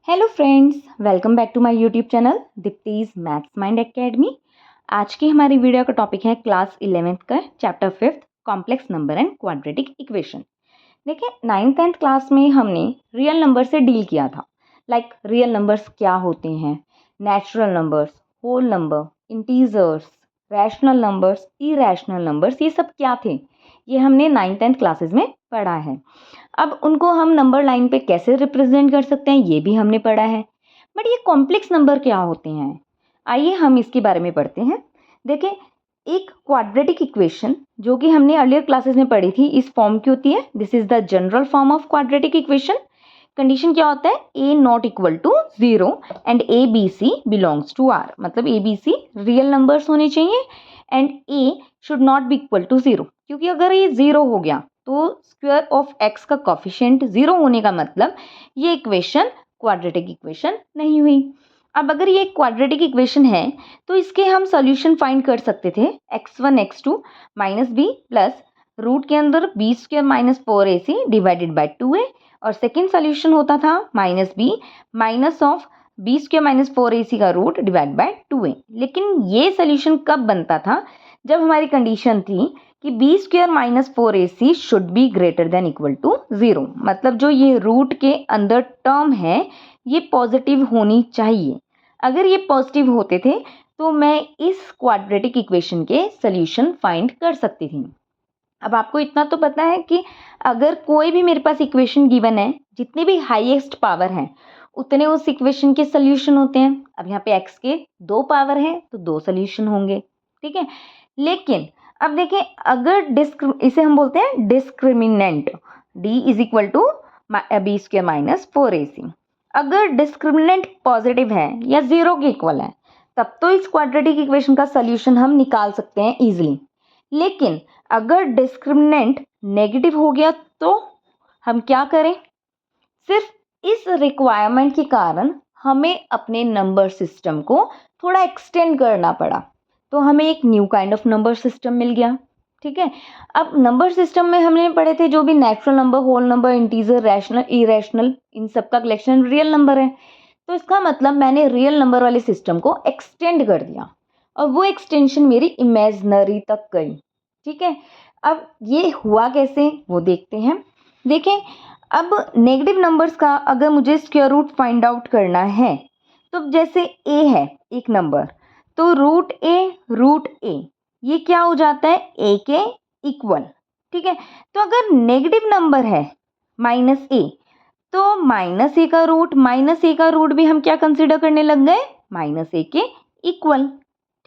Hello friends, welcome back to my YouTube channel Deepti's maths mind academy. आज की हमारी video का टॉपिक है क्लास 11th का chapter 5 complex number and quadratic equation. देखिए 9th क्लास में हमने रियल नंबर से डील किया था। लाइक रियल नंबर्स क्या होते हैं, natural numbers, whole number, integers, rational numbers, irrational numbers, ये सब क्या थे, ये हमने 9th क्लासेस में पढ़ा है। अब उनको हम नंबर लाइन पे कैसे रिप्रेजेंट कर सकते हैं ये भी हमने पढ़ा है। बट ये कॉम्प्लेक्स नंबर क्या होते हैं, आइए हम इसके बारे में पढ़ते हैं। देखिए एक क्वाड्रेटिक इक्वेशन जो कि हमने अर्लियर क्लासेस में पढ़ी थी इस फॉर्म की होती है। This is the general form of quadratic equation. Condition क्या होता है, A not equal to 0 and A B C belongs to R. मतलब A B C real numbers होने चाहिए and A should not be equal to 0, क्योंकि अगर ये 0 हो गया तो स्क्वायर ऑफ एक्स का कॉफिशिएंट 0 होने का मतलब ये इक्वेशन क्वाड्रेटिक इक्वेशन नहीं हुई। अब अगर ये क्वाड्रेटिक इक्वेशन है तो इसके हम सॉल्यूशन फाइंड कर सकते थे x1 x2 minus B plus root के अंदर B square minus 4ac divided by 2a, और सेकेंड सॉल्यूशन होता था minus B minus of B square minus 4ac का रूट डिवाइड बाई 2a। लेकिन ये सॉल्यूशन कब बनता था, जब हमारी कंडीशन थी कि B square minus 4ac should be greater than equal to 0। मतलब जो ये रूट के अंदर टर्म है ये पॉजिटिव होनी चाहिए। अगर ये पॉजिटिव होते थे तो मैं इस क्वाड्रेटिक इक्वेशन के सॉल्यूशन फाइंड कर सकती थी। अब आपको इतना तो पता है कि अगर कोई भी मेरे पास इक्वेशन गिवन है, जितनी भी हाईएस्ट पावर है उतने उस इक्वेशन के सॉल्यूशन होते हैं। अब यहाँ पे x के 2 पावर है तो 2 सॉल्यूशन होंगे, ठीक है। लेकिन अब देखिए अगर इसे हम बोलते हैं discriminant, d is equal to B square minus 4ac। अगर डिस्क्रिमिनेंट पॉजिटिव है या 0 के इक्वल है तब तो इस क्वाड्रेटिक इक्वेशन का सॉल्यूशन हम निकाल सकते हैं इजीली। लेकिन अगर डिस्क्रिमिनेंट नेगेटिव हो गया तो हम क्या करें, सिर्फ इस रिक्वायरमेंट के कारण हमें अपने नंबर सिस्टम को थोड़ा एक्सटेंड करना पड़ा, तो हमें एक new kind of number system मिल गया, ठीक है। अब नंबर सिस्टम में हमने पढ़े थे जो भी natural number, whole number, integer, rational, irrational, इन सब का कलेक्शन रियल नंबर है। तो इसका मतलब मैंने रियल नंबर वाले सिस्टम को एक्सटेंड कर दिया और वो एक्सटेंशन मेरी इमेजिनरी तक गई, ठीक है। अब ये हुआ कैसे वो देखते हैं। देखें अब नेगेटिव नंबर्स का अगर मुझे स्क्वायर रूट फाइंड आउट करना है तो जैसे a है एक नंबर, तो रूट ए ये क्या हो जाता है a के इक्वल, ठीक है। तो अगर नेगेटिव नंबर है माइनस ए तो माइनस ए का रूट भी हम क्या कंसिडर करने लग गए, माइनस ए के इक्वल,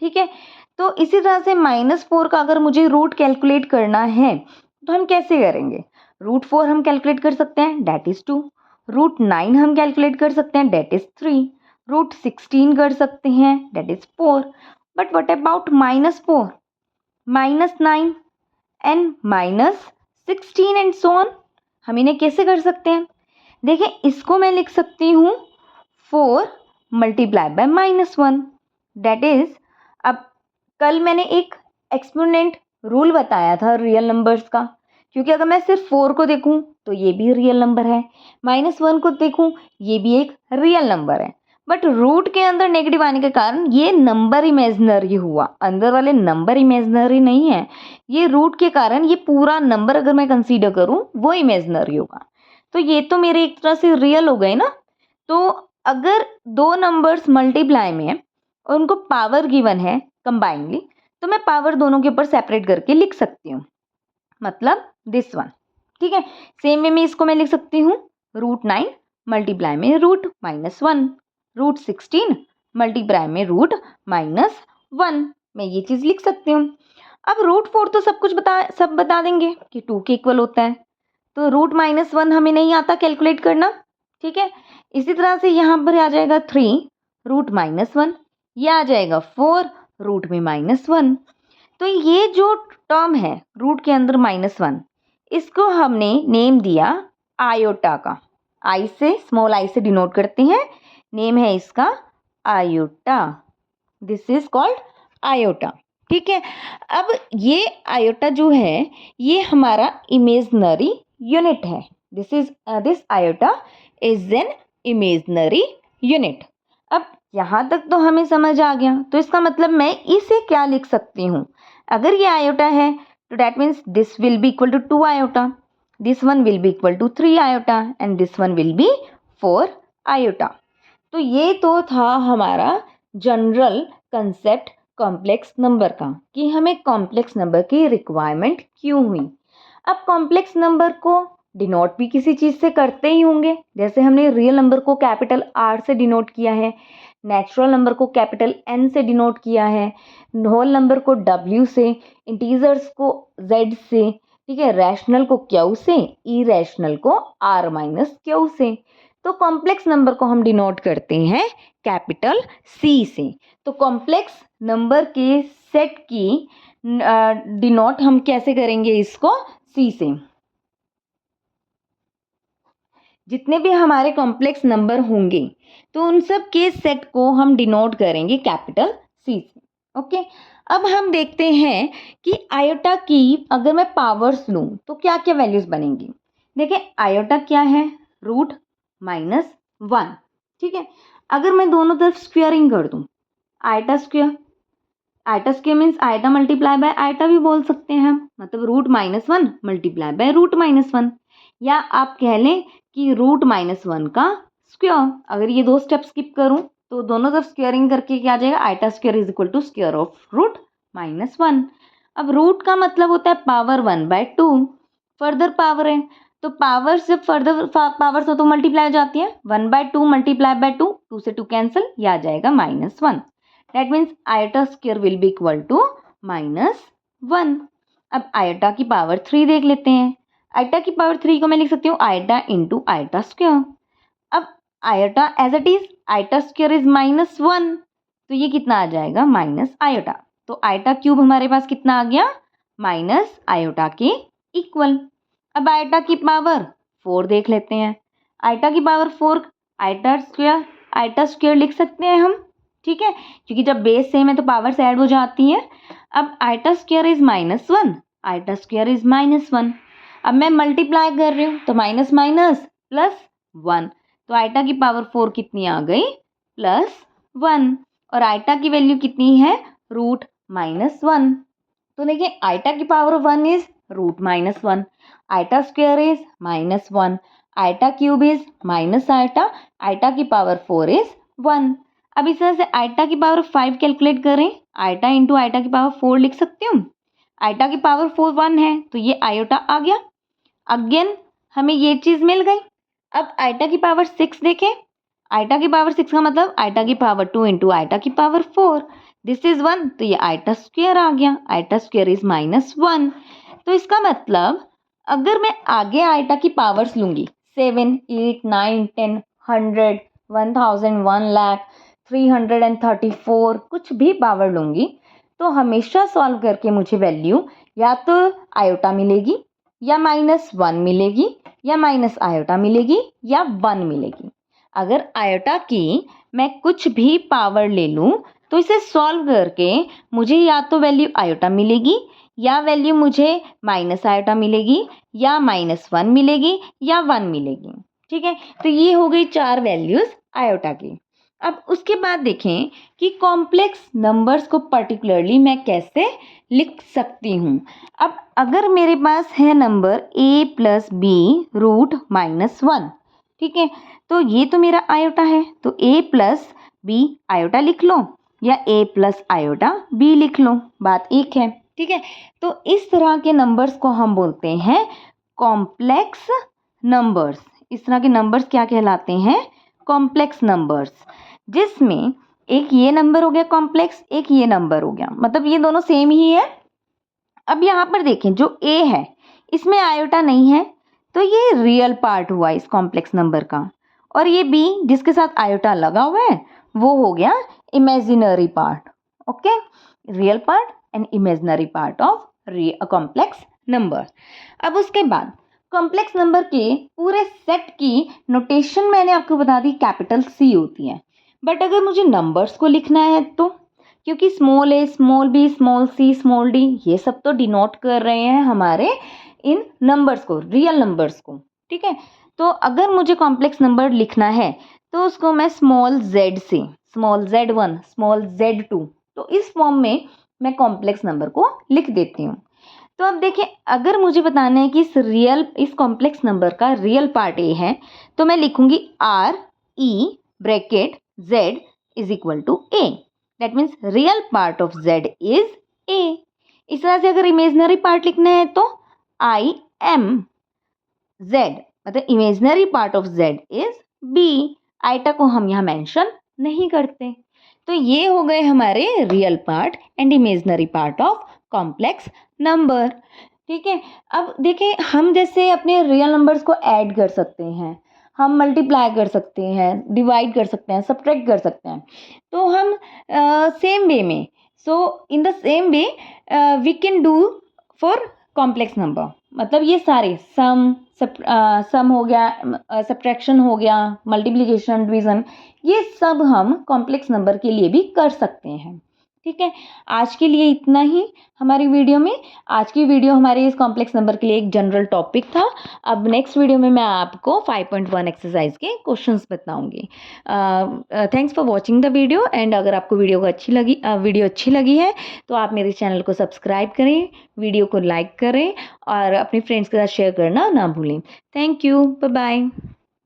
ठीक है। तो इसी तरह से -4 का अगर मुझे रूट कैलकुलेट करना है तो हम कैसे करेंगे, √4 हम कैलकुलेट कर सकते हैं डेट इज 2, √9 हम कैलकुलेट कर सकते हैं डेट इज 3, √16 कर सकते हैं that is 4। But what about -4, -9 and -16 and so on, हम इन्हें कैसे कर सकते हैं। देखिए इसको मैं लिख सकती हूँ 4 मल्टीप्लाई बाय -1 डेट इज, अब कल मैंने एक एक्सपोनेंट रूल बताया था रियल नंबर्स का, क्योंकि अगर मैं सिर्फ 4 को देखूं तो ये भी रियल नंबर है, -1 को देखूं ये भी एक रियल नंबर है। बट रूट के अंदर नेगेटिव आने के कारण ये नंबर इमेजिनरी हुआ, अंदर वाले नंबर इमेजिनरी नहीं है। ये रूट के कारण ये पूरा नंबर अगर मैं कंसीडर करूं वो इमेजिनरी होगा, तो ये तो मेरे एक तरह से रियल हो गए ना। तो अगर दो नंबर्स मल्टीप्लाई में है और उनको पावर गिवन है कंबाइनली, तो मैं पावर दोनों के ऊपर सेपरेट करके लिख सकती हूँ, मतलब दिस वन, ठीक है। सेम वे में इसको मैं लिख सकती हूँ √9 मल्टीप्लाई में √-1, √16 मल्टीप्लाई में √-1, मैं ये चीज़ लिख सकती हूँ। अब √4 तो सब बता देंगे कि 2 के इक्वल होता है, तो √-1 हमें नहीं आता कैलकुलेट करना, ठीक है। इसी तरह से यहाँ पर आ जाएगा 3 √-1, ये आ जाएगा 4 रूट में -1। तो ये जो टर्म है रूट के अंदर -1, इसको हमने नेम दिया आयोटा का, आई से, स्मॉल आई से डिनोट करते हैं, नेम है इसका iota, this is called iota, ठीक है। अब ये आयोटा जो है ये हमारा इमेजिनरी यूनिट है, this iota is an imaginary unit. अब यहाँ तक तो हमें समझ आ गया, तो इसका मतलब मैं इसे क्या लिख सकती हूँ, अगर ये आयोटा है तो that means this will be equal to 2 iota, this one will be equal to 3 iota and this one will be 4 iota. तो ये तो था हमारा जनरल कंसेप्ट कॉम्प्लेक्स नंबर का, कि हमें कॉम्प्लेक्स नंबर की रिक्वायरमेंट क्यों हुई। अब कॉम्प्लेक्स नंबर को डिनोट भी किसी चीज़ से करते ही होंगे, जैसे हमने रियल नंबर को कैपिटल R से डिनोट किया है, नेचुरल नंबर को कैपिटल N से डिनोट किया है, होल नंबर को W से, इंटीजर्स को Z से, ठीक है, रैशनल को Q से, इरेशनल को R माइनस Q से। तो कॉम्प्लेक्स नंबर को हम डिनोट करते हैं कैपिटल C से। तो कॉम्प्लेक्स नंबर के सेट की डिनोट हम कैसे करेंगे, इसको C से। जितने भी हमारे कॉम्प्लेक्स नंबर होंगे तो उन सब के सेट को हम डिनोट करेंगे कैपिटल C से। ओके, अब हम देखते हैं कि आयोटा की अगर मैं पावर्स लूँ तो क्या क्या वैल्यूज बनेंगी। देखिए आयोटा क्या है, रूट माइनस 1, ठीक है। अगर मैं दोनों तरफ स्क्वेयरिंग कर दूँ, iota square means iota multiply by iota भी बोल सकते हैं हम, मतलब root minus 1 multiply by root minus 1, या आप कह लें कि रूट माइनस 1 का स्क्वेयर। अगर ये दो स्टेप स्किप करूं तो दोनों तरफ स्क्वेयरिंग करके क्या आ जाएगा, iota square is equal to square of root minus 1। अब रूट का मतलब होता है पावर 1/2, फर्दर पावर है तो पावर जब फर्दर पावर्स हो तो मल्टीप्लाई हो जाती है, 1/2 मल्टीप्लाई बाय 2, 2 से 2 कैंसिल, यह आ जाएगा -1। That means iota square will be equal to -1। अब आयोटा की पावर 3 देख लेते हैं। आयोटा की पावर 3 को मैं लिख सकती हूँ आयोटा इंटू आयोटा स्क्वेयर। अब iota as it is, iota square is -1, तो ये कितना आ जाएगा, माइनस आयोटा। तो आयोटा क्यूब हमारे पास कितना आ गया, माइनस आयोटा के इक्वल। अब आयोटा की पावर 4 देख लेते हैं। आयोटा की पावर 4 आयोटा स्क्वेयर लिख सकते हैं हम, ठीक है, क्योंकि जब बेस सेम है तो पावर्स ऐड हो जाती हैं। अब iota square is -1, iota square is -1। अब मैं मल्टीप्लाई कर रही हूँ तो माइनस माइनस +1, तो आयटा की पावर 4 कितनी आ गई, +1, और आयटा की वैल्यू कितनी है, रूट -1। तो देखिए आयटा की power 1 is root -1, iota square is -1, iota cube is minus iota, iota की पावर 4 इज 1। अब इस तरह से आयटा की पावर 5 कैलकुलेट करें, आयटा इंटू आयटा की पावर 4 लिख सकती हूँ। आयटा की पावर 4 1 है तो ये आयोटा आ गया, अगेन हमें ये चीज़ मिल गई। अब आयटा की पावर 6 देखें, आयटा की पावर 6 का मतलब आयटा की पावर 2 इंटू आयटा की पावर 4, दिस इज 1, तो ये आयटा स्क्वेयर आ गया, आयटा स्क्वेयर इज -1। तो इसका मतलब अगर मैं आगे आयटा की पावर्स लूँगी 7, 8, 9, 10, 100, 1000, 1 लाख, 334, कुछ भी पावर लूँगी तो हमेशा सॉल्व करके मुझे वैल्यू या तो आयोटा मिलेगी या -1 मिलेगी या माइनस आयोटा मिलेगी या 1 मिलेगी। अगर आयोटा की मैं कुछ भी पावर ले लूँ तो इसे सॉल्व करके मुझे या तो वैल्यू आयोटा मिलेगी या वैल्यू मुझे माइनस आयोटा मिलेगी या -1 मिलेगी या 1 मिलेगी, ठीक है। तो ये हो गई 4 वैल्यूज़ आयोटा की। अब उसके बाद देखें कि कॉम्प्लेक्स नंबर्स को पर्टिकुलरली मैं कैसे लिख सकती हूँ। अब अगर मेरे पास है नंबर a + b रूट -1, ठीक है, तो ये तो मेरा आयोटा है, तो a + b आयोटा लिख लो या a + आयोटा b लिख लो, बात एक है, ठीक है। तो इस तरह के नंबर्स को हम बोलते हैं कॉम्प्लेक्स नंबर्स। इस तरह के नंबर्स क्या कहलाते हैं, कॉम्प्लेक्स नंबर्स, जिसमें एक ये नंबर हो गया कॉम्प्लेक्स, एक ये नंबर हो गया, मतलब ये दोनों सेम ही है। अब यहाँ पर देखें जो a है इसमें आयोटा नहीं है तो ये रियल पार्ट हुआ इस कॉम्प्लेक्स नंबर का, और ये b जिसके साथ आयोटा लगा हुआ है वो हो गया imaginary part. Okay, real part and imaginary part of complex number. अब उसके बाद कॉम्प्लेक्स नंबर के पूरे सेट की नोटेशन मैंने आपको बता दी कैपिटल C होती है, बट अगर मुझे नंबर्स को लिखना है तो, क्योंकि small a, small b, small c, small d ये सब तो डिनोट कर रहे हैं हमारे इन नंबर्स को, रियल नंबर्स को, ठीक है। तो अगर मुझे कॉम्प्लेक्स नंबर लिखना है तो उसको मैं स्मॉल z से, स्मॉल z1, स्मॉल z2, तो इस फॉर्म में मैं कॉम्प्लेक्स नंबर को लिख देती हूँ। तो अब देखिए, अगर मुझे बताना है कि इस कॉम्प्लेक्स नंबर का रियल पार्ट ए है, तो मैं लिखूंगी R E bracket z is equal to A. That means real part of z is A. इस तरह से अगर इमेजनरी पार्ट लिखना है तो आई एम z, मतलब imaginary part of z is b। Iota को हम यहाँ मेंशन नहीं करते। तो ये हो गए हमारे real part and imaginary part of complex number. ठीक है, अब देखें, हम जैसे अपने रियल नंबर्स को ऐड कर सकते हैं, हम मल्टीप्लाई कर सकते हैं, डिवाइड कर सकते हैं, सब्ट्रैक्ट कर सकते हैं। तो हम सेम वे में, so in the same way we can do for complex number. मतलब ये सारे सम हो गया, सब्ट्रैक्शन हो गया, मल्टीप्लिकेशन, डिवीज़न, ये सब हम कॉम्प्लेक्स नंबर के लिए भी कर सकते हैं। ठीक है, आज के लिए इतना ही हमारी वीडियो में। आज की वीडियो हमारे इस कॉम्प्लेक्स नंबर के लिए एक जनरल टॉपिक था। अब नेक्स्ट वीडियो में मैं आपको 5.1 एक्सरसाइज के क्वेश्चंस बताऊंगी। Thanks for watching the video, and अगर आपको वीडियो अच्छी लगी है तो आप मेरे चैनल को सब्सक्राइब करें, वीडियो को लाइक करें और अपने फ्रेंड्स के साथ शेयर करना ना भूलें। Thank you, bye bye.